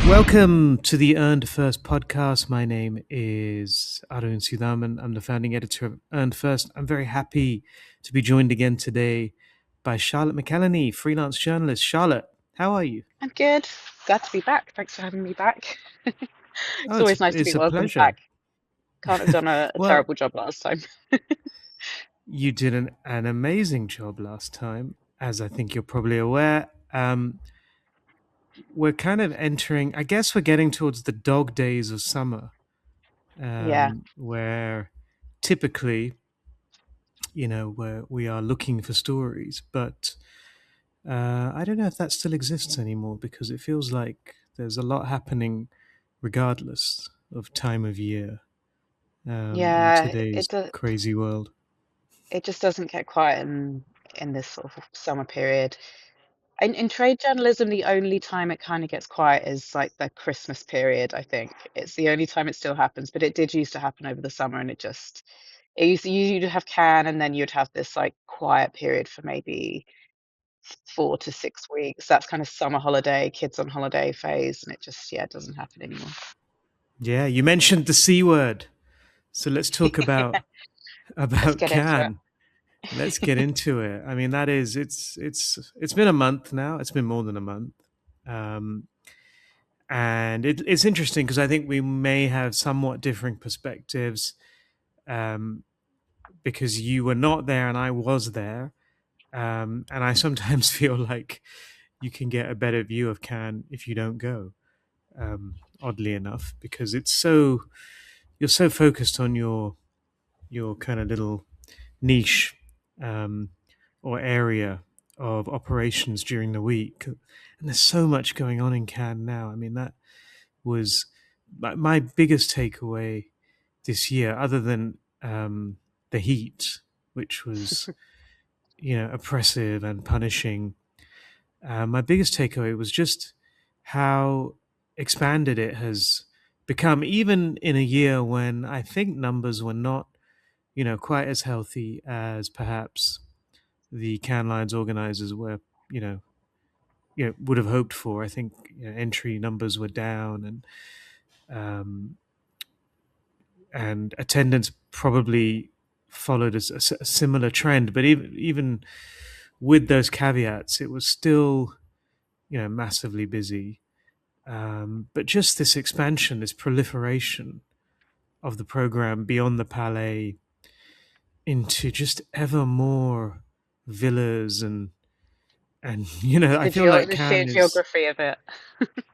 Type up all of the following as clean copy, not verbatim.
Welcome to the Earned First podcast. My name is Arun Sudhaman. I'm the founding editor of Earned First. I'm very happy to be joined again today by Charlotte Mceleny, freelance journalist. Charlotte, how are you? I'm good. Glad to be back. Thanks for having me back. Oh, It's it's always a, nice to be it's a welcomed pleasure. back. Can't have done a Well, terrible job last time. you did an amazing job last time, as I think you're probably aware. We're kind of entering, I guess we're getting towards the dog days of summer, Yeah, where typically where we are looking for stories. But I don't know if that still exists anymore because it feels like there's a lot happening regardless of time of year in yeah. today's crazy world. It just doesn't get quiet in this sort of summer period. In trade journalism, the only time it kind of gets quiet is like the Christmas period, I think. It's the only time it still happens, but it did used to happen over the summer and it used to, you'd have Cannes and then you'd have this like quiet period for maybe 4 to 6 weeks. That's kind of summer holiday, kids on holiday phase, and it just, yeah, it doesn't happen anymore. Yeah, you mentioned the C word. So let's talk Let's about get into it. Can. Let's get into it. I mean, that is it's been a month now. It's been more than a month. Um, and it's interesting because I think we may have somewhat differing perspectives um, because you were not there and I was there. And I sometimes feel like you can get a better view of Cannes if you don't go, oddly enough, because you're so focused on your kind of little niche um, or area of operations during the week. And there's so much going on in Cannes now. I mean, that was my biggest takeaway this year, other than the heat, which was oppressive and punishing. My biggest takeaway was just how expanded it has become, even in a year when I think numbers were not quite as healthy as perhaps the Cannes Lions organizers were you know would have hoped for. I think entry numbers were down, um, and attendance probably followed a similar trend. But even with those caveats, it was still massively busy. But just this expansion, this proliferation of the program beyond the Palais into just ever more villas and I feel like The sheer Cannes is geography of it.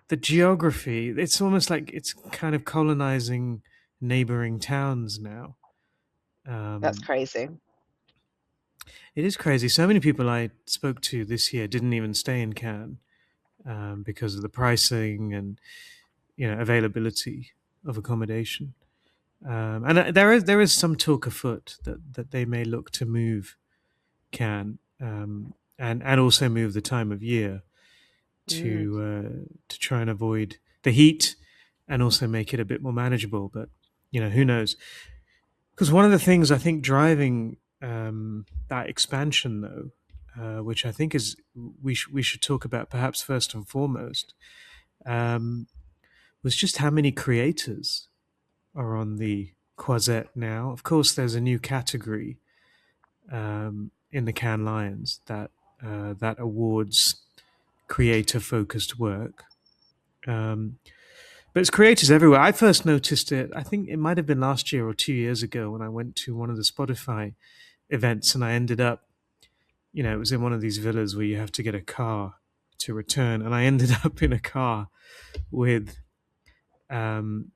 the geography. It's almost like it's kind of colonizing neighboring towns now. That's Um, crazy. it is crazy. So many people I spoke to this year didn't even stay in Cannes because of the pricing and availability of accommodation. And there is some talk afoot that they may look to move Cannes and also move the time of year Mm. to try and avoid the heat and also make it a bit more manageable. But who knows? Because one of the things I think driving that expansion, though, which I think is we should talk about perhaps first and foremost, um, was just how many creators are on the Croisette now. Of course, there's a new category in the Cannes Lions that awards creator-focused work. Um, but it's creators everywhere. I first noticed it. I think it might have been last year or 2 years ago when I went to one of the Spotify events, and I ended up, it was in one of these villas where you have to get a car to return, and I ended up in a car with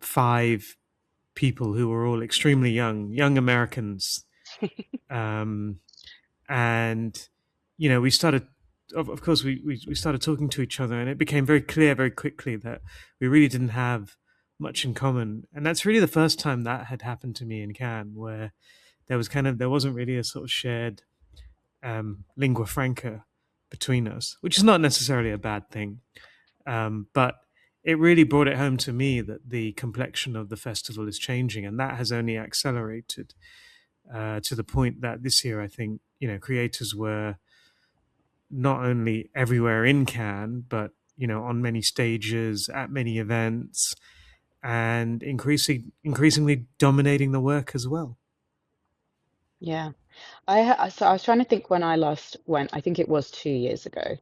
five people who were all extremely young Americans, um, and we started. Of course, we started talking to each other, and it became very clear very quickly that we really didn't have much in common. And that's really the first time that had happened to me in Cannes, where there wasn't really a sort of shared lingua franca between us, which is not necessarily a bad thing. But it really brought it home to me that the complexion of the festival is changing, and that has only accelerated to the point that this year, I think, creators were not only everywhere in Cannes, but on many stages at many events, and increasingly dominating the work as well. Yeah. So I was trying to think when I last went, I think it was 2 years ago,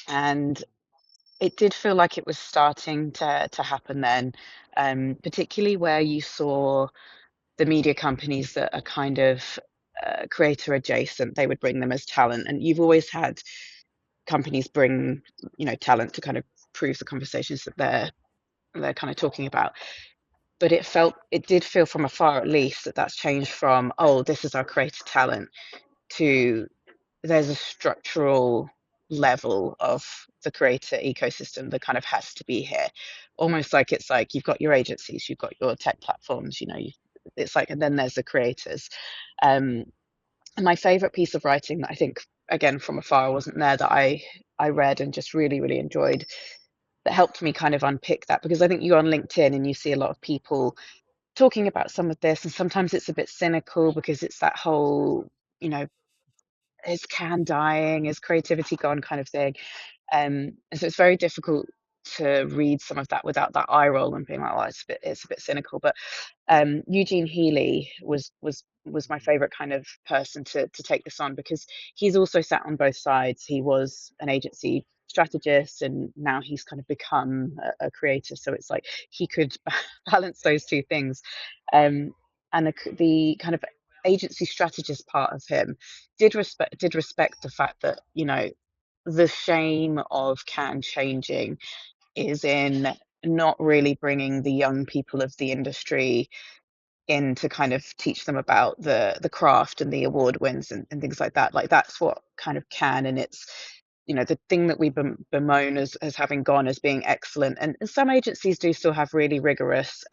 and it did feel like it was starting to happen then, particularly where you saw the media companies that are kind of creator adjacent. They would bring them as talent, and you've always had companies bring, talent to kind of prove the conversations that they're kind of talking about. But it did feel from afar, at least, that that's changed from, oh, this is our creator talent, to there's a structural level of the creator ecosystem that kind of has to be here. Almost like it's like you've got your agencies, you've got your tech platforms, it's like, and then there's the creators. Um, and my favorite piece of writing that I think, again, from afar, I wasn't there, that I read and just really, really enjoyed, that helped me kind of unpick that, because I think you're on LinkedIn and you see a lot of people talking about some of this, and sometimes it's a bit cynical because it's that whole, you know, is Can dying? Is creativity gone? Kind of thing. And so it's very difficult to read some of that without that eye roll and being like, "Oh, it's a bit cynical." But Eugene Healy was my favorite kind of person to take this on, because he's also sat on both sides. He was an agency strategist, and now he's kind of become a creator. So it's like he could balance those two things. Um, and the kind of agency strategist part of him did respect the fact that, the shame of Can changing is in not really bringing the young people of the industry in to kind of teach them about the craft and the award wins and things like that. Like, that's what kind of Can, and it's, the thing that we bemoan as having gone as being excellent. And some agencies do still have really rigorous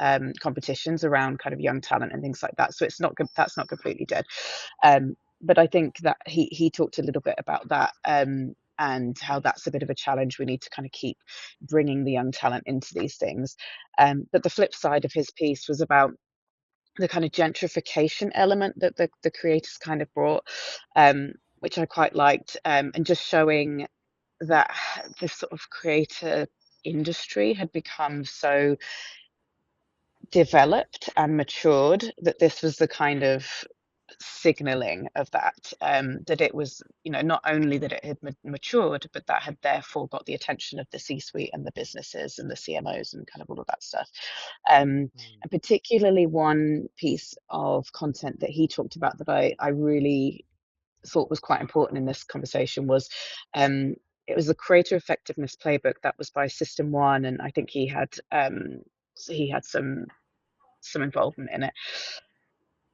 competitions around kind of young talent and things like that. So it's not good. That's not completely dead. But I think that he talked a little bit about that, and how that's a bit of a challenge. We need to kind of keep bringing the young talent into these things. But the flip side of his piece was about the kind of gentrification element that the creators kind of brought, which I quite liked, and just showing that this sort of creator industry had become so developed and matured that this was the kind of signaling of that, that it was, not only that it had matured, but that had therefore got the attention of the C-suite and the businesses and the CMOs and kind of all of that stuff. And particularly one piece of content that he talked about that I really thought was quite important in this conversation was, it was the creator effectiveness playbook that was by System One, and I think he had some involvement in it.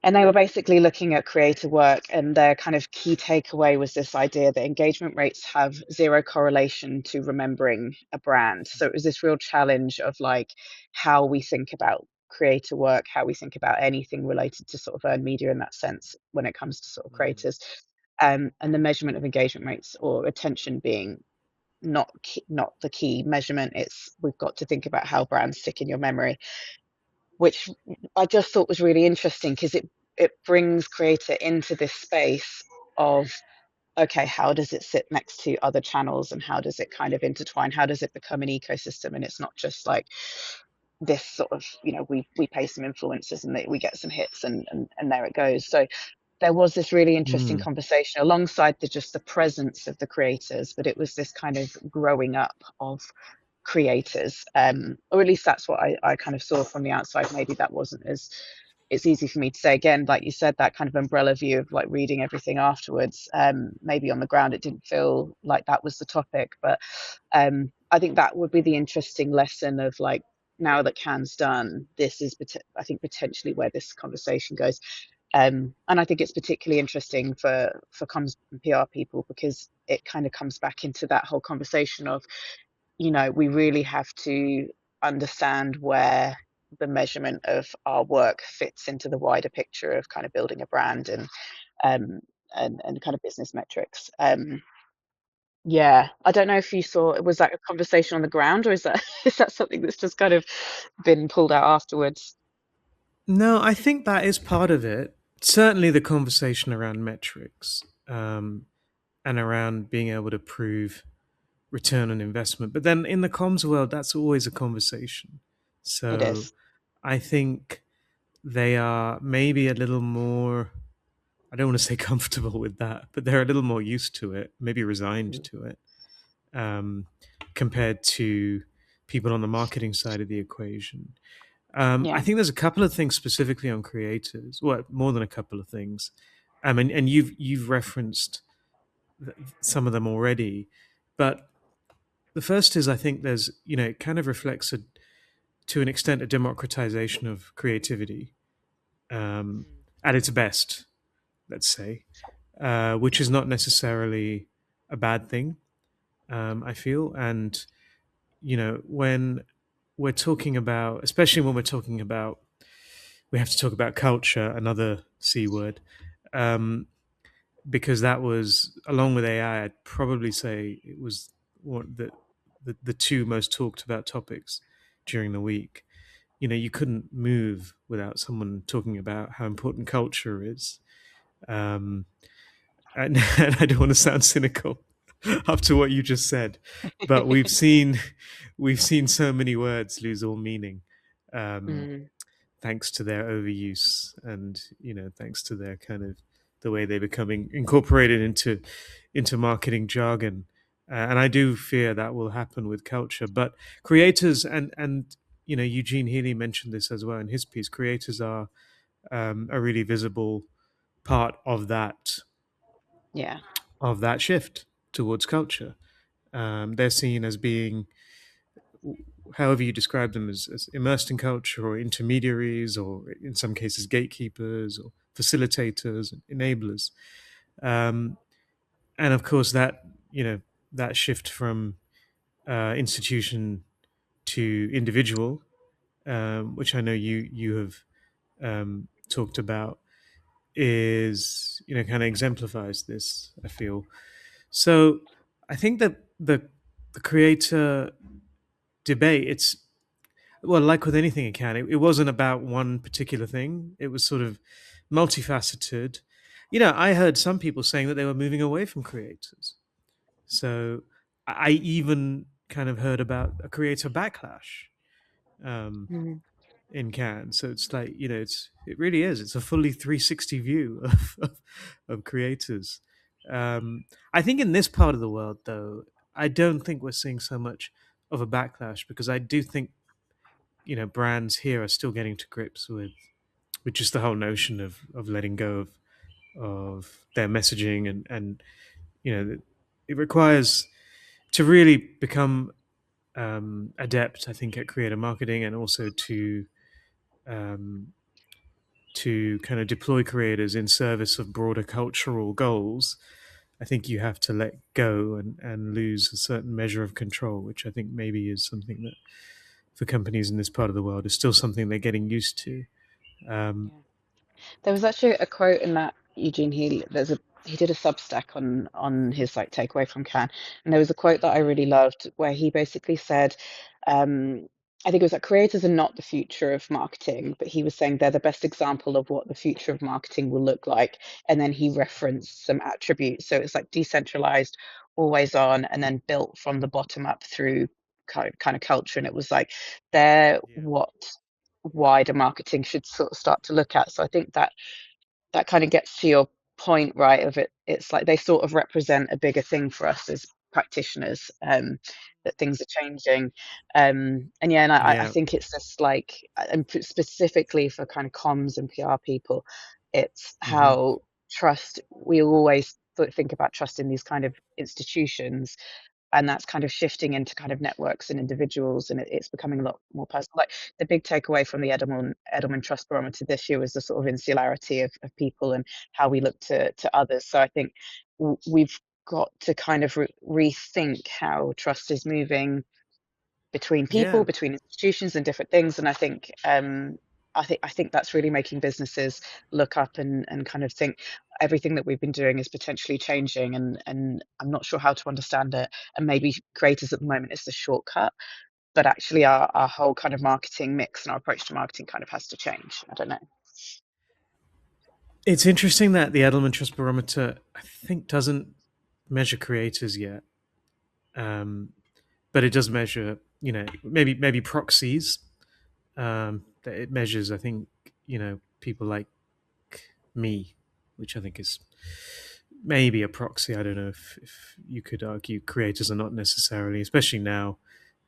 And they were basically looking at creator work, and their kind of key takeaway was this idea that engagement rates have zero correlation to remembering a brand. So it was this real challenge of like how we think about creator work, how we think about anything related to sort of earned media in that sense when it comes to sort of creators, and the measurement of engagement rates or attention being not the key measurement. It's we've got to think about how brands stick in your memory, which I just thought was really interesting, because it brings creator into this space of, okay, how does it sit next to other channels, and how does it kind of intertwine? How does it become an ecosystem? And it's not just like this sort of, we pay some influencers and we get some hits, and there it goes. So there was this really interesting Mm. conversation alongside just the presence of the creators, but it was this kind of growing up of creators, or at least that's what I kind of saw from the outside. Maybe that wasn't as it's easy for me to say, again, like you said, that kind of umbrella view of like reading everything afterwards. Maybe on the ground it didn't feel like that was the topic, but I think that would be the interesting lesson of like, now that Cannes done, this is I think potentially where this conversation goes. And I think it's particularly interesting for comms and PR people, because it kind of comes back into that whole conversation of, we really have to understand where the measurement of our work fits into the wider picture of kind of building a brand, um, and kind of business metrics. Yeah, I don't know if you saw, was that a conversation on the ground, or is that is that something that's just kind of been pulled out afterwards? No, I think that is part of it. Certainly, the conversation around metrics, and around being able to prove return on investment. But then in the comms world, that's always a conversation. It So is. I think they are maybe a little more, I don't want to say comfortable with that, but they're a little more used to it, maybe resigned Mm. to it, um, compared to people on the marketing side of the equation. I Yeah. think there's a couple of things specifically on creators, well, more than a couple of things. And you've referenced some of them already, but the first is I think there's, it kind of reflects to an extent a democratization of creativity, um, Mm. at its best, let's say, which is not necessarily a bad thing. I feel, and when we're talking about, especially when we're talking about, we have to talk about culture, another C word, um, because that was, along with AI, I'd probably say it was one the two most talked about topics during the week. You couldn't move without someone talking about how important culture is. Um, and I don't want to sound cynical after what you just said, but we've seen so many words lose all meaning, um, Mm. thanks to their overuse, and thanks to their kind of the way they're becoming incorporated into marketing jargon. And I do fear that will happen with culture. But creators, and Eugene Healy mentioned this as well in his piece. Creators are a really visible part Yeah. of that shift towards culture. They're seen as being, however you describe them, as immersed in culture, or intermediaries, or in some cases gatekeepers, or facilitators and enablers. Um, and of course, that shift from institution to individual, which I know you have talked about, is kind of exemplifies this. I feel so. I think that the creator debate, it's, well, like with anything in Cannes, it wasn't about one particular thing. It was sort of multifaceted. I heard some people saying that they were moving away from creators. So I even kind of heard about a creator backlash, um, Mm. in Cannes. So it's like, it really is. It's a fully 360 view of creators. I think in this part of the world, though, I don't think we're seeing so much of a backlash, because I do think brands here are still getting to grips with just the whole notion of letting go of their messaging, and it requires to really become adept, I think, at creator marketing, and also um, to kind of deploy creators in service of broader cultural goals. I think you have to let go and lose a certain measure of control, which I think maybe is something that for companies in this part of the world is still something they're getting used to. Um, Yeah. There was actually a quote in that Eugene he did a Substack on his like takeaway from Cannes, and there was a quote that I really loved where he basically said, um, I think it was that creators are not the future of marketing, but he was saying they're the best example of what the future of marketing will look like, and then he referenced some attributes. So it's like decentralized, always on, and then built from the bottom up through kind of culture, and it was like they're yeah. what wider marketing should sort of start to look at. So I think that that kind of gets to your point, right? Of it, it's like they sort of represent a bigger thing for us as practitioners. That things are changing, and yeah, and I Yeah. think it's just like, and specifically for kind of comms and PR people, it's Hmm. how trust. We always think about trust in these kind of institutions, and that's kind of shifting into kind of networks and individuals, and it's becoming a lot more personal. Like the big takeaway from the Edelman Trust Barometer this year was the sort of insularity of people and how we look to others. So I think we've got to kind of rethink how trust is moving between people, Yeah. between institutions, and different things. And I think that's really making businesses look up and kind of think everything that we've been doing is potentially changing, and I'm not sure how to understand it. And maybe creators at the moment is the shortcut, but actually our whole kind of marketing mix and our approach to marketing kind of has to change. I don't know. It's interesting that the Edelman Trust Barometer, I think, doesn't measure creators yet. um, but it does measure, maybe proxies. That it measures, I think, people like me, which I think is maybe a proxy. I don't know if you could argue creators are not necessarily, especially now,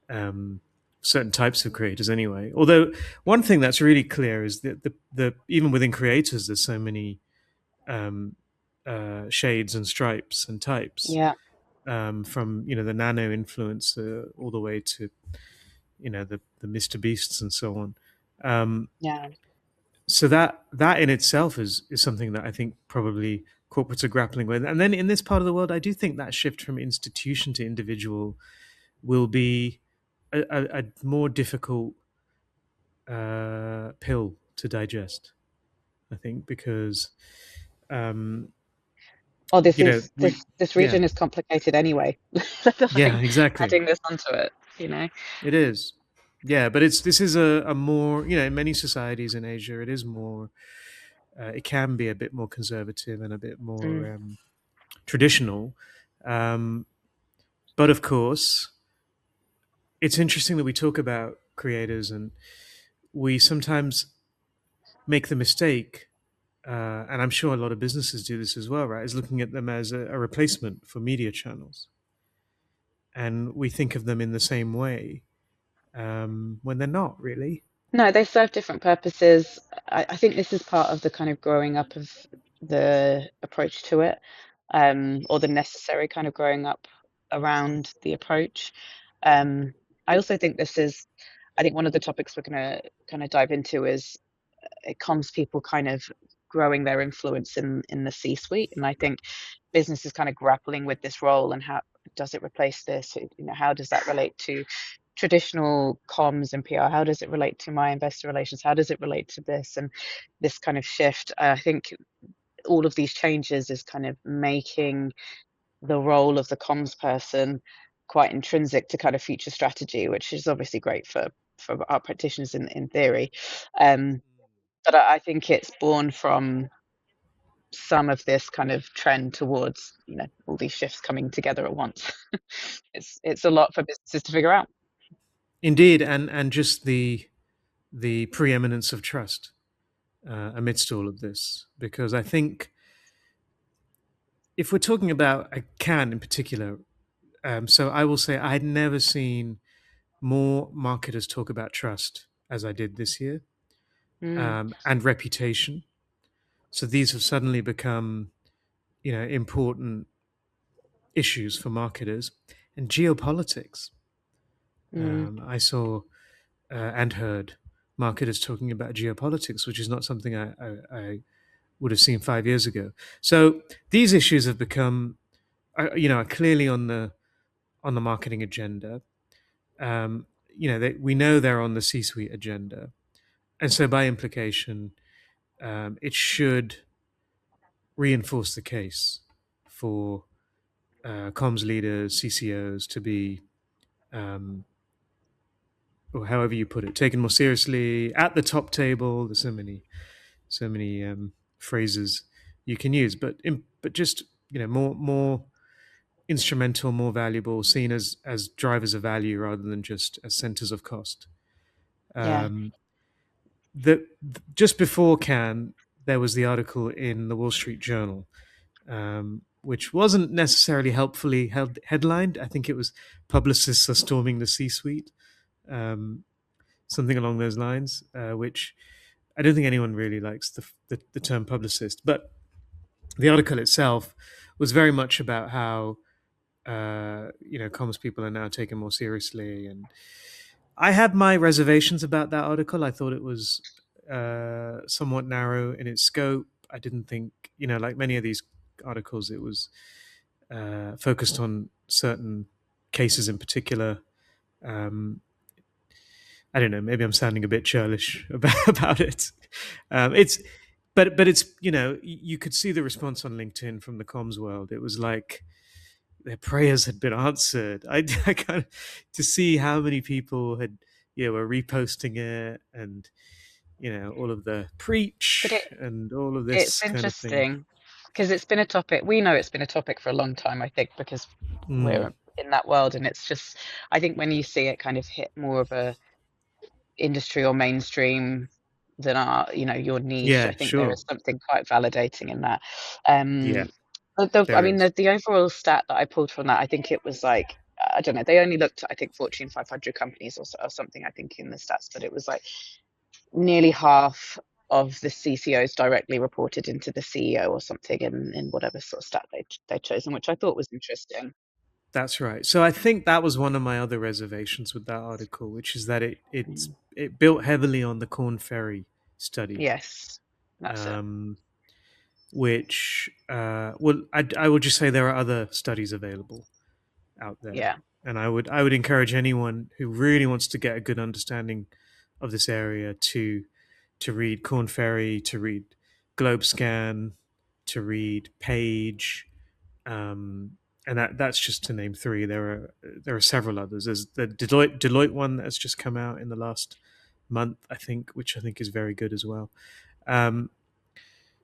um, certain types of creators anyway. Although one thing that's really clear is that the even within creators, there's so many um, shades and stripes and types, Yeah, from the nano influencer all the way to the Mr. Beasts and so on. Um, yeah. so that in itself is something that I think probably corporates are grappling with. And then in this part of the world, I do think that shift from institution to individual will be a more difficult pill to digest. I think because um, Oh, this is we this yeah region is complicated anyway. Let yeah alone exactly. adding this onto it, you know. It is. Yeah, but this is a more, in many societies in Asia, it is more, it can be a bit more conservative and a bit more Mm. traditional. Um, but of course, it's interesting that we talk about creators and we sometimes make the mistake, and I'm sure a lot of businesses do this as well, right? Is looking at them as a replacement for media channels. And we think of them in the same way, when they're not really. No, they serve different purposes. I think this is part of the kind of growing up of the approach to it, or the necessary kind of growing up around the approach. Um, I also think I think one of the topics we're going to kind of dive into is it comes people kind of growing their influence in the C-suite, and I think business is kind of grappling with this role and how does it replace this? How does that relate to traditional comms and PR? How does it relate to my investor relations? How does it relate to this and this kind of shift? I think all of these changes is kind of making the role of the comms person quite intrinsic to kind of future strategy, which is obviously great for our practitioners in theory. Um, but I think it's born from some of this kind of trend towards, all these shifts coming together at once. It's a lot for businesses to figure out. Indeed, and just the preeminence of trust amidst all of this, because I think if we're talking about a can in particular, so I will say I had never seen more marketers talk about trust as I did this year, Mm, and reputation. So these have suddenly become, important issues for marketers, and geopolitics. mm, I saw and heard marketers talking about geopolitics, which is not something I would have seen 5 years ago. So these issues have become, are clearly on the marketing agenda. We know they're on the C-suite agenda, and so by implication, it should reinforce the case for comms leaders, CCOs, to be, um, or however you put it, taken more seriously at the top table. There's so many phrases you can use, but just more instrumental, more valuable, seen as drivers of value rather than just as centers of cost. yeah, Um, the Just before Cannes, there was the article in the Wall Street Journal, which wasn't necessarily helpfully headlined. I think it was publicists are storming the C-suite, um, something along those lines, which I don't think anyone really likes the term publicist. But the article itself was very much about how comms people are now taken more seriously, and I had my reservations about that article. I thought it was somewhat narrow in its scope. I didn't think, like many of these articles, it was focused on certain cases in particular. Um, I don't know. Maybe I'm sounding a bit churlish about it. It's, but it's, you could see the response on LinkedIn from the comms world. It was like their prayers had been answered. I kind of to see how many people had, were reposting it, and all of the but preach and all of it's this kind of thing. interesting because it's been a topic. We know it's been a topic for a long time, I think, because Mm. in that world. And it's just, I think when you see it kind of hit more of a industry or mainstream than your niche, I Yeah, think there sure. is something quite validating in that. Yeah, I there mean, is. the overall stat that I pulled from that, I think it was like, I don't know, they only looked at, I think, Fortune 500 companies or something, I think, in the stats, but it was like nearly half of the CCOs directly reported into the CEO or something in whatever sort of stat they'd chosen, which I thought was interesting. That's right. So I think that was one of my other reservations with that article, which is that Mm. it built heavily on the Corn Ferry study, Yes, that's it. um, which well, I would just say there are other studies available out there, Yeah. and I would encourage anyone who really wants to get a good understanding of this area to read Corn Ferry, to read GlobeScan, to read Page, um, and that's just to name three. There are several others. There's the Deloitte one that's just come out in the last month, I think, which I think is very good as well. Um,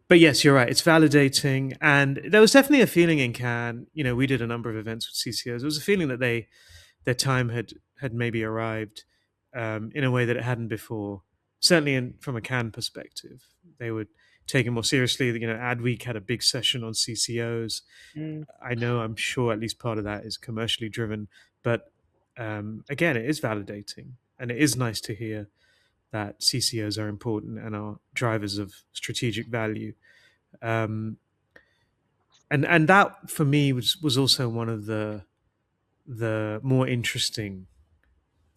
but yes, you're right. It's validating, and there was definitely a feeling in Cannes. You know, we did a number of events with CCOs. There was a feeling that their time had maybe arrived in a way that it hadn't before. Certainly, from a Cannes perspective, they would take it more seriously. You know, Adweek had a big session on CCOs. Mm. I know, I'm sure at least part of that is commercially driven, but again, it is validating, and it is nice to hear that CCOs are important and are drivers of strategic value. Um, and that for me was also one of the more interesting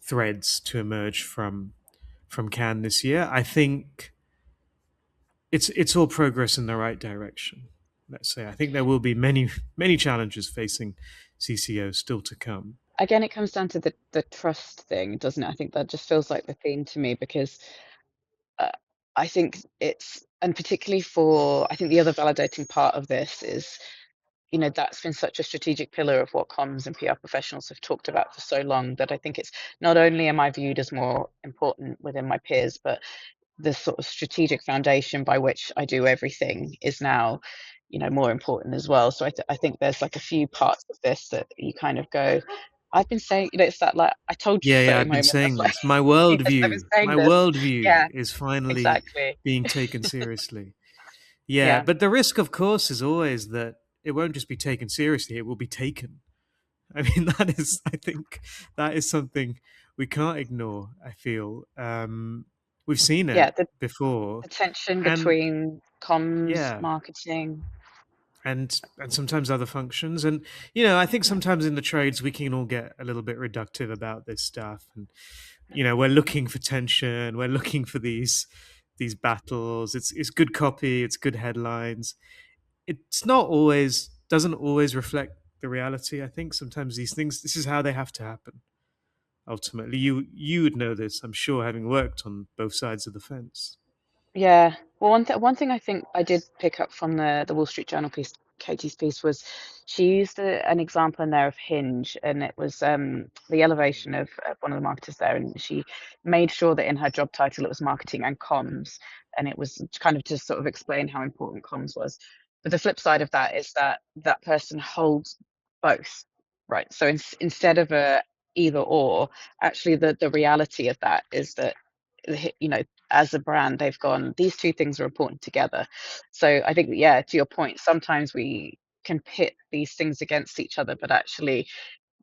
threads to emerge from Cannes this year. I think it's all progress in the right direction. Let's say I think there will be many challenges facing CCO still to come. Again, it comes down to the trust thing, doesn't it? I think that just feels like the theme to me because uh, I think and particularly for, I think the other validating part of this is, that's been such a strategic pillar of what comms and PR professionals have talked about for so long that I think it's not only am I viewed as more important within my peers, but the sort of strategic foundation by which I do everything is now, more important as well. So I think there's like a few parts of this that you kind of go, I've been saying, it's that like I told you Yeah, yeah, so I've been moment of saying like, this. My yes, I've been worldview, saying my this. worldview Yeah, is finally exactly. being taken seriously. Yeah, Yeah. but the risk, of course, is always that it won't just be taken seriously; it will be taken. I mean, that is, I think, that is something we can't ignore. I feel we've seen Yeah, it before, the tension and between comms, yeah, marketing. and sometimes other functions, and you know, I think Yeah. sometimes in the trades we can all get a little bit reductive about this stuff, and you know, we're looking for tension, we're looking for these battles. It's good copy, it's good headlines. It's not always doesn't always reflect the reality. I think sometimes these things, this is how they have to happen. Ultimately, you would know this, I'm sure, having worked on both sides of the fence. Yeah. Well, one thing I think I did pick up from the Wall Street Journal piece, Katie's piece, was she used an example in there of Hinge, and it was the elevation of one of the marketers there, and she made sure that in her job title it was marketing and comms, and it was kind of to sort of explain how important comms was. But the flip side of that is that that person holds both, right? So instead of a either or, actually the reality of that is that as a brand, they've gone, these two things are important together. So I think, yeah, to your point, sometimes we can pit these things against each other, but actually,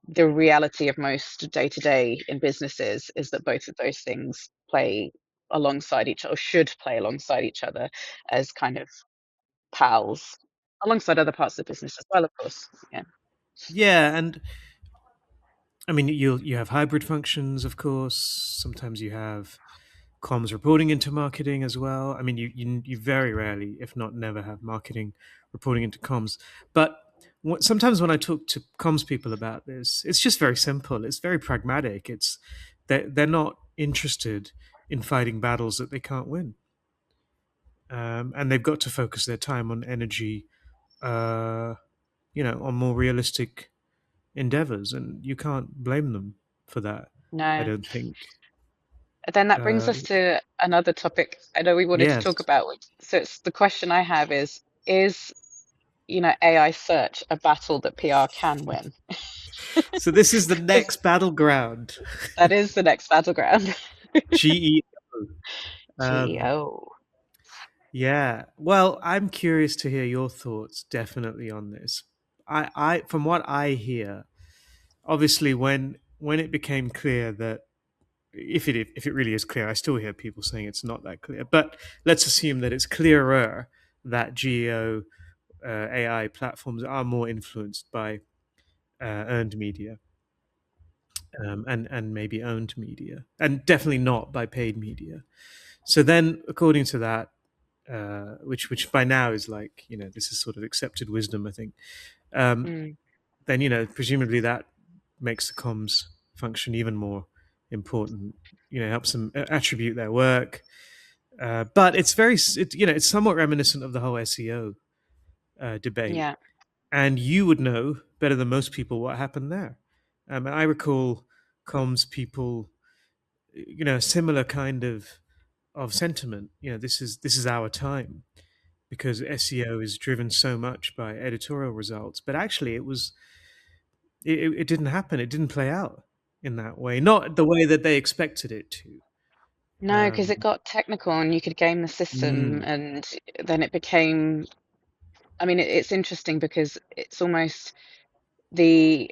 the reality of most day to day in businesses is that both of those things play alongside each other, or should play alongside each other as kind of pals, alongside other parts of the business as well, of course. Yeah. Yeah, and I mean, you have hybrid functions, of course. Sometimes you have comms reporting into marketing as well. I mean, you very rarely, if not never, have marketing reporting into comms. But sometimes when I talk to comms people about this, it's just very simple. It's very pragmatic. It's they're not interested in fighting battles that they can't win, and they've got to focus their time on energy, uh, you know, on more realistic endeavors, and you can't blame them for that. I No. don't think. Then that brings Uh, us to another topic I know we wanted to talk yes. about. So it's the question I have is AI search a battle that PR can win? So this is the Because next battleground. that is the next battleground. GEO. Um, GEO. yeah. Well, I'm curious to hear your thoughts definitely on this. From what I hear, obviously when it became clear that if it really is clear, I still hear people saying it's not that clear. But let's assume that it's clearer that GEO AI platforms are more influenced by earned media and maybe owned media, and definitely not by paid media. So then, according to that, which by now is like this is sort of accepted wisdom, I think. Um, Mm, then presumably that makes the comms function even more important. Helps them attribute their work. But it's it's somewhat reminiscent of the whole SEO debate, yeah. and you would know better than most people what happened there. And I recall comms people, a similar kind of sentiment. This is our time because SEO is driven so much by editorial results. But actually, it didn't happen. It didn't play out in that way, not the way that they expected it to. No, because it Um, got technical and you could game the system, mm, and then it became. I mean, it's interesting because it's almost the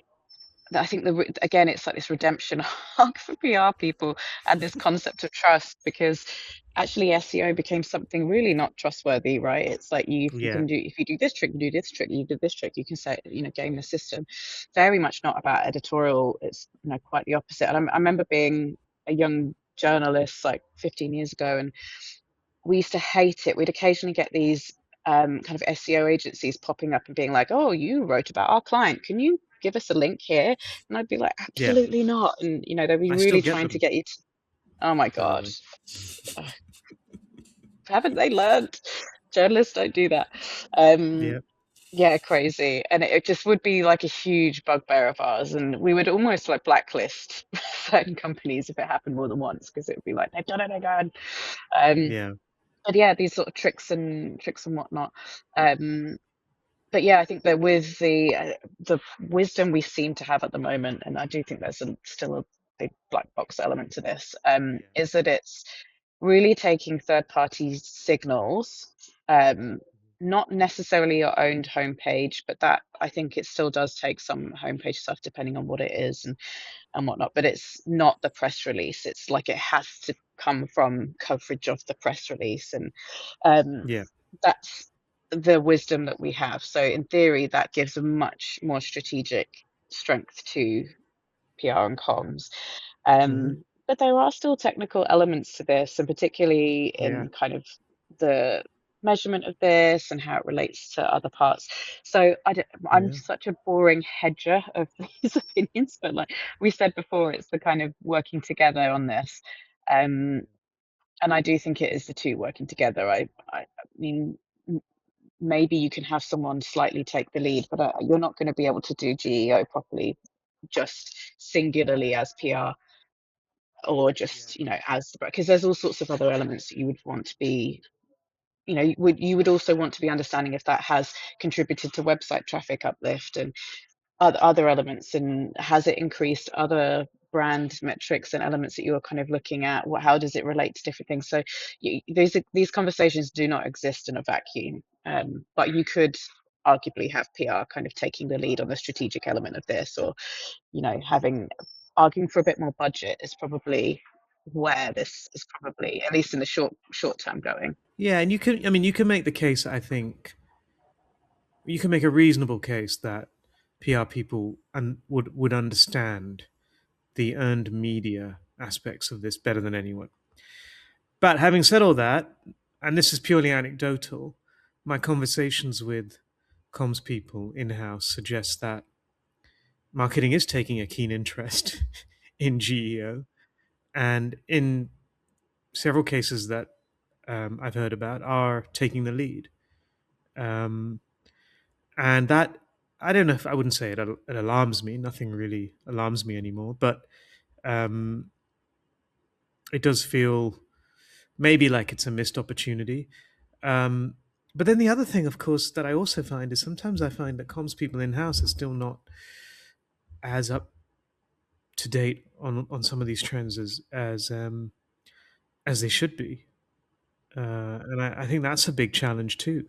I think again, it's like this redemption arc for PR people and this concept of trust, because actually SEO became something really not trustworthy, right? It's like yeah, if you do this trick, you do this trick, you do this trick, you can say, game the system. Very much not about editorial. It's quite the opposite. And I remember being a young journalist like 15 years ago, and we used to hate it. We'd occasionally get these kind of SEO agencies popping up and being like, "Oh, you wrote about our client. Can you give us a link here?" And I'd be like, yeah. "Absolutely not." And they'd be I still really get trying to them, get you to. Oh my by the God, way. Ugh, haven't they learned? Journalists don't do that. Um, Yeah, yeah, crazy. And it just would be like a huge bugbear of ours, and we would almost like blacklist certain companies if it happened more than once, because it would be like they've done it again. Um, yeah, but yeah, these sort of tricks and whatnot. Um, but yeah, I think that with the wisdom we seem to have at the moment, and I do think there's still a big black box element to this, yeah. is that it's really taking third party signals, um, not necessarily your owned homepage, but that I think it still does take some homepage stuff depending on what it is and whatnot. But it's not the press release. It's like it has to come from coverage of the press release, and um, Yeah. that's the wisdom that we have. So in theory, that gives a much more strategic strength to PR and comms. Hmm. But there are still technical elements to this, and particularly Yeah. in kind of the measurement of this and how it relates to other parts. So I'm Yeah. such a boring hedger of these opinions, but like we said before, it's the kind of working together on this. Um, and I do think it is the two working together. I mean, maybe you can have someone slightly take the lead, but you're not going to be able to do GEO properly just singularly as PR, or Yeah. just as the, because there's all sorts of other elements that you would want to be, you would also want to be understanding if that has contributed to website traffic uplift and other elements, and has it increased other brand metrics and elements that you're kind of looking at. How does it relate to different things? So these conversations do not exist in a vacuum, but you could arguably have PR kind of taking the lead on the strategic element of this, or having arguing for a bit more budget is probably where this is probably, at least in the short term, going. Yeah, and you can make the case, I think, you can make a reasonable case that PR people would understand the earned media aspects of this better than anyone. But having said all that, and this is purely anecdotal, my conversations with comms people in house suggest that marketing is taking a keen interest in GEO, and in several cases that I've heard about are taking the lead. Um, and that, I don't know if I wouldn't say it alarms me. Nothing really alarms me anymore, but um, it does feel maybe like it's a missed opportunity. Um, but then the other thing, of course, that I also find is sometimes I find that comms people in house are still not as up to date on some of these trends as they should be. And I think that's a big challenge too.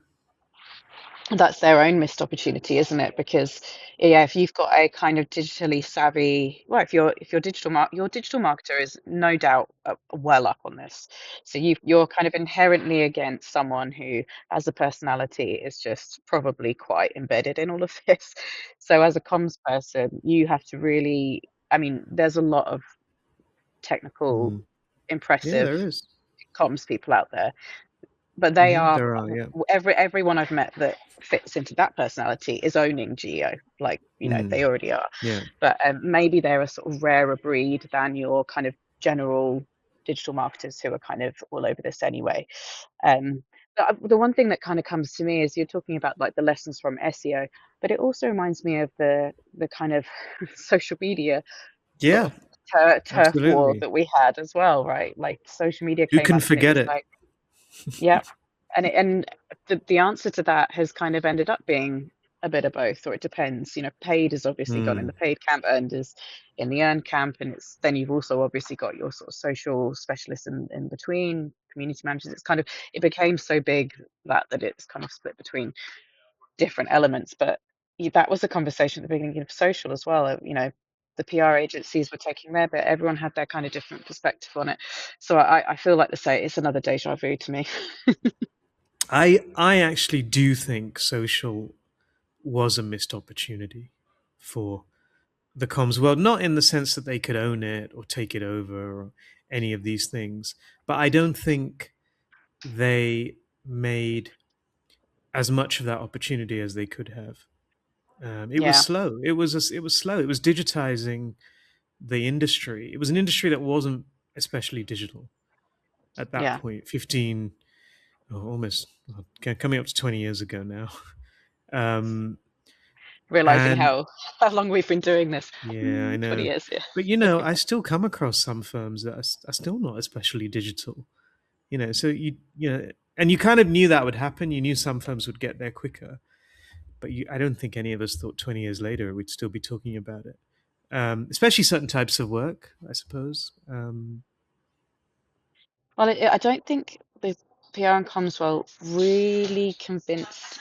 That's their own missed opportunity, isn't it? Because yeah, if you've got a kind of digitally savvy, well, if your your digital marketer is no doubt well up on this, so you're kind of inherently against someone who, as a personality, is just probably quite embedded in all of this. So as a comms person, you have to really, I mean, there's a lot of technical, Mm. Yeah, impressive there is. comms people out there, but they Hmm, are there are. Yeah. everyone I've met that fits into that personality is owning GEO. Like, Mm. they already are. Yeah. But maybe they're a sort of rarer breed than your kind of general digital marketers who are kind of all over this anyway. Um, the one thing that kind of comes to me is you're talking about like the lessons from SEO, but it also reminds me of the kind of social media sort Yeah. of turf war Absolutely. that we had as well, right? Like social media Who came can up and it forget was it? like, yeah, and the answer to that has kind of ended up being a bit of both, or it depends. Paid has obviously gone in Mm. the paid camp, earned is in the earned camp, and it's then you've also obviously got your sort of social specialists in between, community managers. It's kind of it became so big that it's kind of split between different elements. But that was a conversation at the beginning of social as well. The PR agencies were taking their bit. Everyone had their kind of different perspective on it. So I feel like to say it's another deja vu to me. I actually do think social was a missed opportunity for the comms world, not in the sense that they could own it or take it over or any of these things, but I don't think they made as much of that opportunity as they could have. It was Yeah, slow. It was slow. It was digitizing the industry. It was an industry that wasn't especially digital at that yeah. point. 15, oh, almost coming up to 20 years ago now. Um, Realizing and how long we've been doing this. yeah, I 20 know. years, yeah. But I still come across some firms that are still not especially digital. So and you kind of knew that would happen. You knew some firms would get there quicker, but I don't think any of us thought 20 years later we'd still be talking about it. Especially certain types of work, I suppose. Well, I don't think the PR and comms well really convinced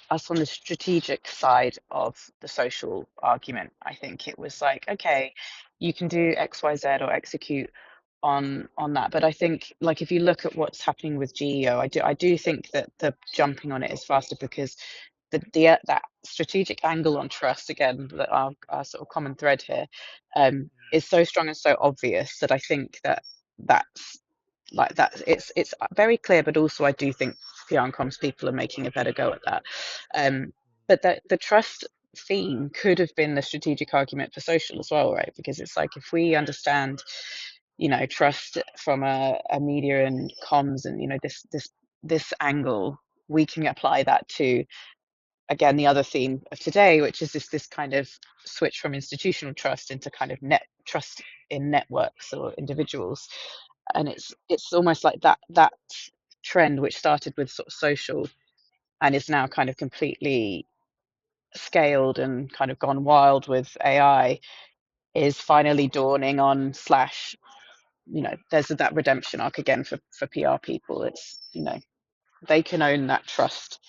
us on the strategic side of the social argument. I think it was like, okay, you can do X, Y, Z or execute on that. But I think like if you look at what's happening with GEO, I do think that the jumping on it is faster because that strategic angle on trust again, that our sort of common thread here, is so strong and so obvious that I think that's that it's very clear, but also I do think PR and comms people are making a better go at that. But the trust theme could have been the strategic argument for social as well, right? Because it's like if we understand, trust from a media and comms and this angle, we can apply that to again the other theme of today, which is this kind of switch from institutional trust into kind of net trust in networks or individuals. And it's almost like that trend which started with sort of social and is now kind of completely scaled and kind of gone wild with AI is finally dawning on slash there's that redemption arc again for PR people. It's they can own that trust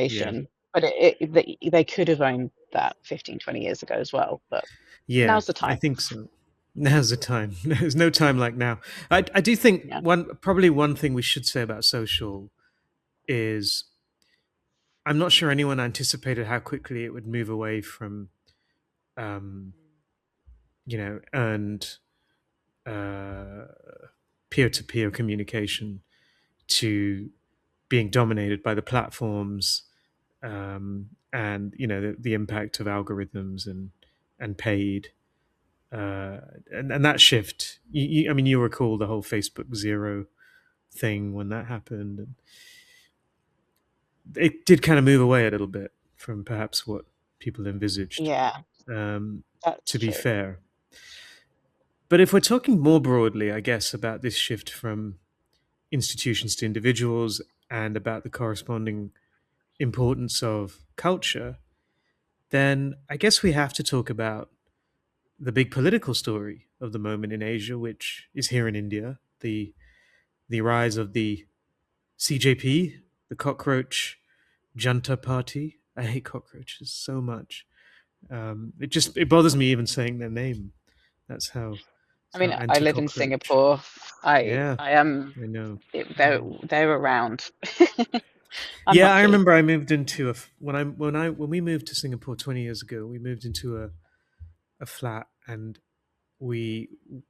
Yeah, conversation, but they could have owned that 15, 20 years ago as well, but yeah, now's the I time. think so. Now's the time. There's no time like now. I do think Yeah, one thing we should say about social is I'm not sure anyone anticipated how quickly it would move away from um, earned uh, peer-to-peer communication to being dominated by the platforms, and the impact of algorithms and paid, uh, and that shift. I mean, you recall the whole Facebook zero thing when that happened, and it did kind of move away a little bit from perhaps what people envisaged. yeah, Um, that's to be true. fair, but if we're talking more broadly, I guess about this shift from institutions to individuals and about the corresponding importance of culture, then I guess we have to talk about the big political story of the moment in Asia, which is here in India, the rise of the CJP, the Cockroach Junta Party. I hate cockroaches so much. It bothers me even saying their name. That's I how mean, I live in anti-cockroach. Singapore. I Yeah, I am I know. I they're know. they're around. I'm Yeah, not I keen. remember I moved into when we moved to Singapore 20 years ago. We moved into a flat, and we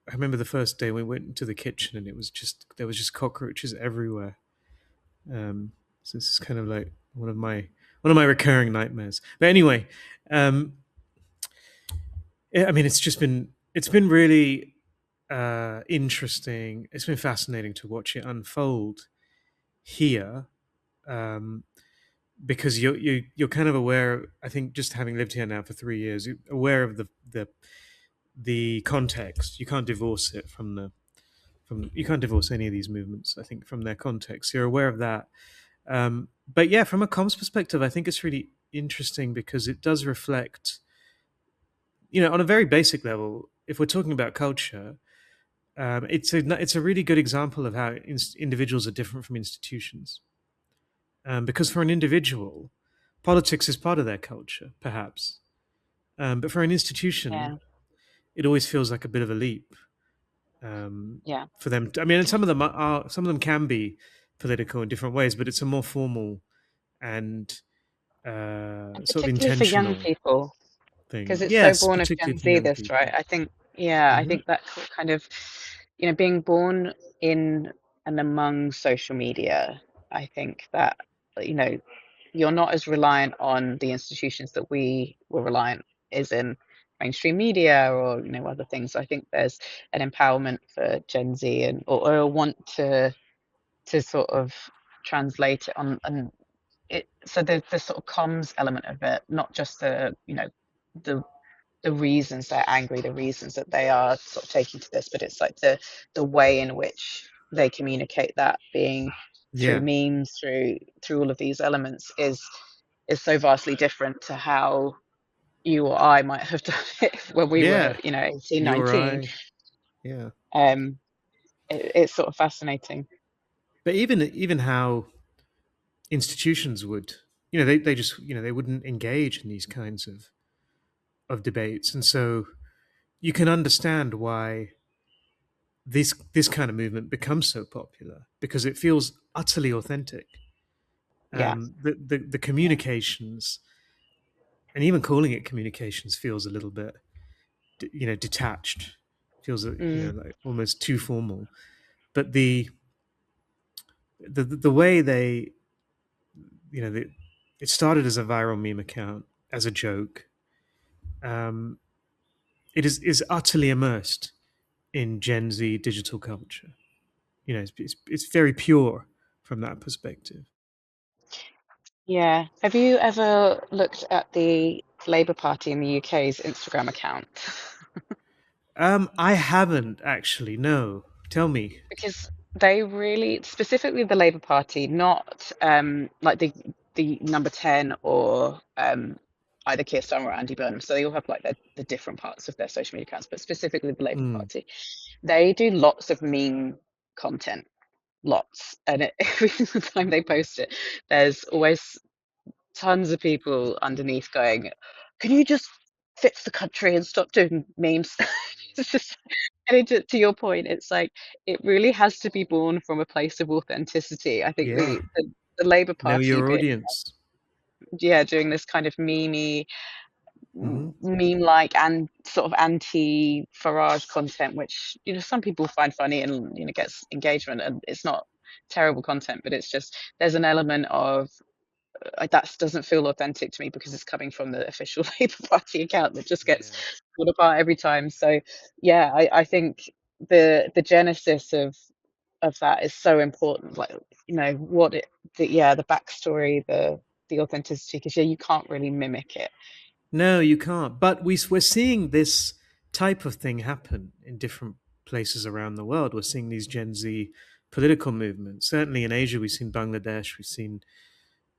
I remember the first day we went into the kitchen, and there was just cockroaches everywhere. So this is kind of like one of my recurring nightmares. But anyway, um, I mean, it's been really interesting. It's been fascinating to watch it unfold here, um, because you're kind of aware. I think just having lived here now for 3 years, you're aware of the context. You can't divorce it from you can't divorce any of these movements. I think from their context, you're aware of that. But yeah, from a comms perspective, I think it's really interesting because it does reflect, on a very basic level. If we're talking about culture, it's a really good example of how individuals are different from institutions. Because for an individual, politics is part of their culture, perhaps. But for an institution, Yeah, it always feels like a bit of a leap yeah. for them. I mean, and some of them can be political in different ways, but it's a more formal and And sort of particularly for young intentional people, because thing. it's so Yes, born of particularly Gen for Z, young this, right? people. I think, yeah, I Hmm. think that kind of, being born in and among social media, I think that, you know, you're not as reliant on the institutions that we were reliant is in mainstream media or, other things. I think there's an empowerment for Gen Z or a want to sort of translate it on and so there's the sort of comms element of it, not just the the reasons they're angry, the reasons that they are sort of taking to this, but it's like the way in which they communicate that, being through Yeah, memes, through all of these elements, is so vastly different to how you or I might have done it when we were, yeah. 18, You or 19. I. Yeah. Um, it's sort of fascinating. But even how institutions would, they just, they wouldn't engage in these kinds of debates, and so you can understand why this kind of movement becomes so popular because it feels utterly authentic. Yeah. The communications, and even calling it communications, feels a little bit, detached. Feels, Mm, like almost too formal. But the way they, you know, the, it started as a viral meme account as a joke. Um, it is utterly immersed in Gen Z digital culture. It's very pure from that perspective. yeah. Have you ever looked at the Labour Party in the UK's Instagram account? I haven't actually. No, tell me. Because they really, specifically the Labour Party, not like the number 10 or either Keir Starmer or Andy Burnham. So they all have like the different parts of their social media accounts, but specifically the Labour Mm, Party. They do lots of meme content, lots. And every single time they post it, there's always tons of people underneath going, "Can you just fix the country and stop doing memes?" It's just, and to your point, it's like it really has to be born from a place of authenticity. I think yeah. the Labour Know Party your bit, audience. yeah, doing this kind of Hmm. meme-like and sort of anti-Farage content, which some people find funny and gets engagement, and it's not terrible content, but it's just there's an element of that doesn't feel authentic to me because it's coming from the official Labour Party account that just gets Yeah. pulled apart every time. So yeah, I think the genesis of that is so important. Like what it the backstory, the authenticity, because yeah, you can't really mimic it. No, you can't. But we're seeing this type of thing happen in different places around the world. We're seeing these Gen Z political movements. Certainly in Asia, we've seen Bangladesh, we've seen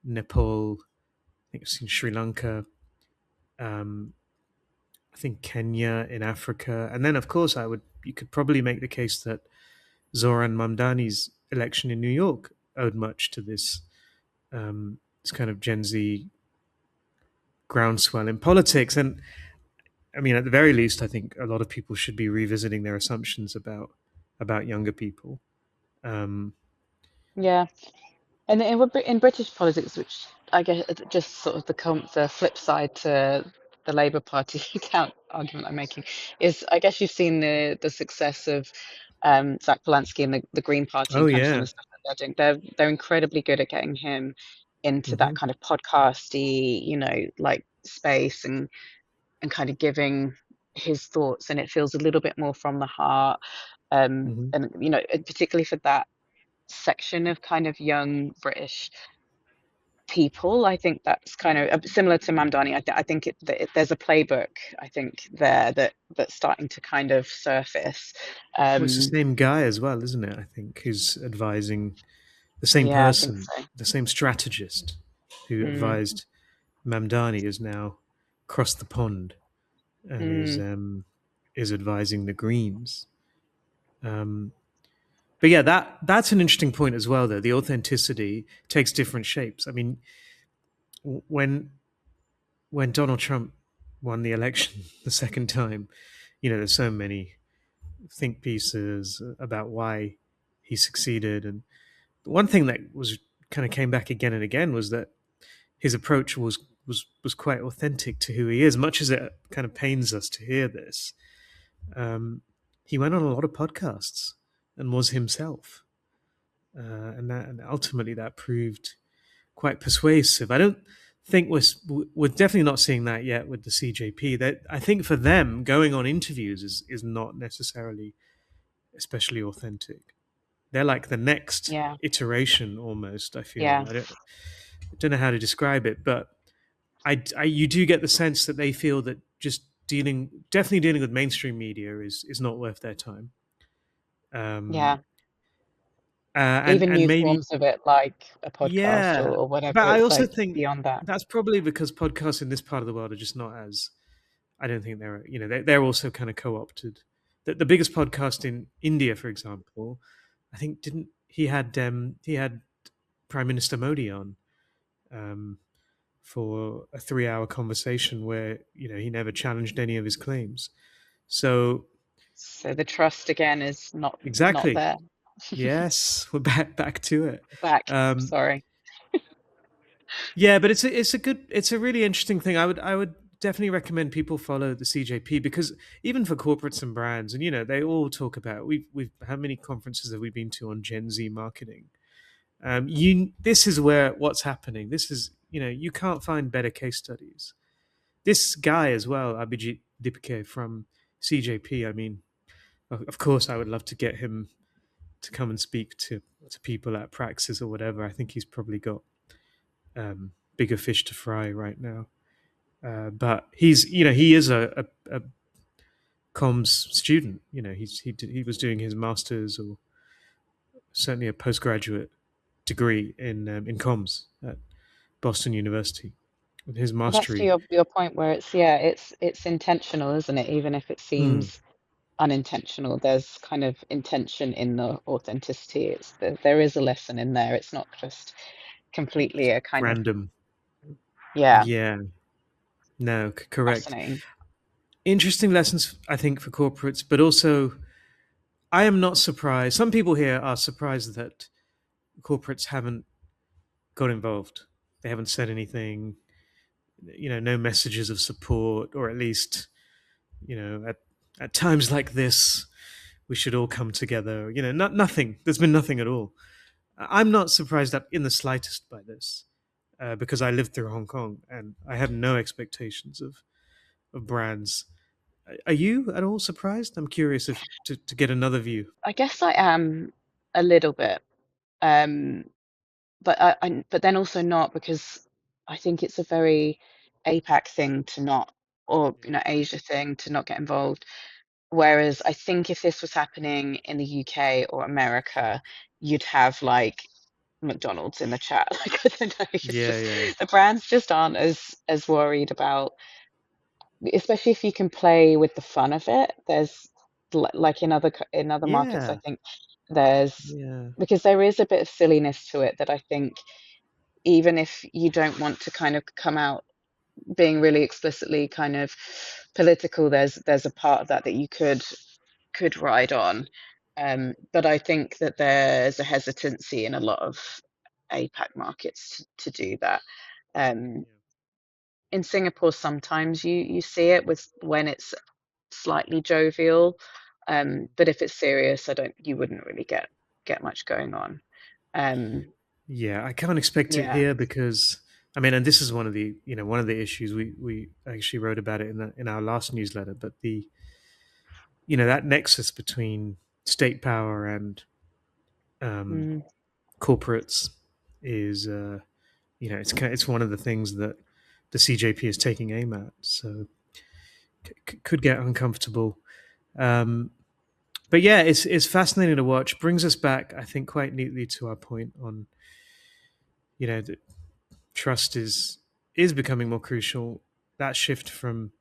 Nepal, I think we've seen Sri Lanka. Um, I think Kenya, in Africa, and then of course you could probably make the case that Zoran Mamdani's election in New York owed much to this kind of Gen Z groundswell in politics. And I mean, at the very least, I think a lot of people should be revisiting their assumptions about younger people. Um, Yeah. And in British politics, which I guess is just sort of the flip side to the Labour Party count argument I'm making, is I guess you've seen the success of Zach Polanski and the Green Party oh and kind of some of yeah, the stuff that they're doing. They're incredibly good at getting him into that hmm kind of podcasty, like space and kind of giving his thoughts, and it feels a little bit more from the heart. hmm And particularly for that section of kind of young British people. I think that's kind of similar to Mamdani. I think there's a playbook. I think there that's starting to kind of surface. well, it's the Um, same guy as well, isn't it? I think who's advising the same yeah, I think person, so. the same strategist who Mm, advised Mamdani is now crossed the pond and mm, is advising the Greens. Um, but yeah, that's an interesting point as well. Though the authenticity takes different shapes. I mean, when Donald Trump won the election the second time, there's so many think pieces about why he succeeded, and one thing that was kind of came back again and again was that his approach was quite authentic to who he is. Much as it kind of pains us to hear this, he went on a lot of podcasts and was himself, and ultimately that proved quite persuasive. I don't think we're definitely not seeing that yet with the CJP. That I think for them going on interviews is not necessarily especially authentic. They're like the next yeah, iteration almost. I yeah, feel I don't know how to describe it, but you do get the sense that they feel that just definitely dealing with mainstream media is not worth their time. yeah. Um, Even and new maybe forms of it, like a podcast yeah, or whatever. but I It's also like think beyond that. that's probably because podcasts in this part of the world are just not as. I don't think they're also kind of co-opted. The biggest podcast in India, for example, I think didn't he had Prime Minister Modi on um, for a 3 hour conversation where he never challenged any of his claims. So So the trust again is not exactly, there. yes, we're back to it. Back. Um, Sorry. yeah, but it's a really interesting thing. I would definitely recommend people follow the CJP because even for corporates and brands, and they all talk about we've how many conferences have we been to on Gen Z marketing? This is where what's happening. This is you can't find better case studies. This guy as well, Abhijit Dipke from CJP. I mean, of course, I would love to get him to come and speak to people at Praxis or whatever. I think he's probably got bigger fish to fry right now. But he is a comms student. He was doing his masters or certainly a postgraduate degree in comms at Boston University. And his Well, that's to mastery. your point where it's intentional, isn't it? Even if it Hmm, seems unintentional, there's kind of intention in the authenticity. There is a lesson in there. It's not just completely a kind of, random. yeah, Yeah. No, correct. fascinating. Interesting lessons, I think, for corporates, but also I am not surprised. Some people here are surprised that corporates haven't got involved. They haven't said anything, no messages of support, or at least, at times like this, we should all come together. Nothing. There's been nothing at all. I'm not surprised that in the slightest by this, because I lived through Hong Kong and I had no expectations of brands. Are you at all surprised? I'm curious if to get another view. I guess I am a little bit, um, but but then also not because I think it's a very APAC thing to not, or Asia thing to not get involved. Whereas I think if this was happening in the UK or America, you'd have like McDonald's in the chat. Like I don't know, it's Yeah, just yeah. the brands just aren't as worried about especially if you can play with the fun of it. There's like in other markets, I Yeah, think there's yeah, because there is a bit of silliness to it that I think even if you don't want to kind of come out being really explicitly kind of political, there's a part of that that you could ride on. But I think that there's a hesitancy in a lot of APAC markets to do that. Um, yeah, in Singapore, sometimes you see it with when it's slightly jovial, but if it's serious, I don't you wouldn't really get much going on. Um, yeah. I can't expect it yeah. here because I mean, and this is one of the one of the issues we actually wrote about it in our last newsletter. But the that nexus between state power and um, Mm. corporates is it's one of the things that the CJP is taking aim at. So could get uncomfortable. Um, but yeah, it's fascinating to watch. Brings us back, I think, quite neatly to our point on that trust is becoming more crucial. That shift from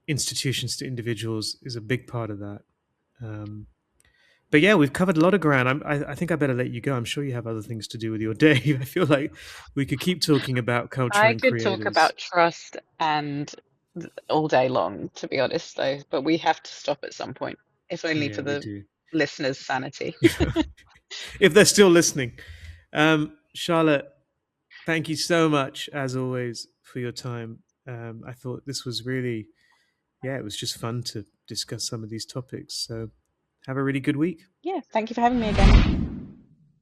institutions to individuals is a big part of that. Um, but yeah, we've covered a lot of ground. I think I better let you go. I'm sure you have other things to do with your day. I feel like we could keep talking about culture I and could talk creators. about trust and all day long, to be honest, though, but we have to stop at some point, if only Yeah, for we the do. listeners' sanity. If they're still listening. Charlotte, thank you so much, as always, for your time. I thought this was really, yeah, it was just fun to discuss some of these topics. So have a really good week. Yeah, thank you for having me again.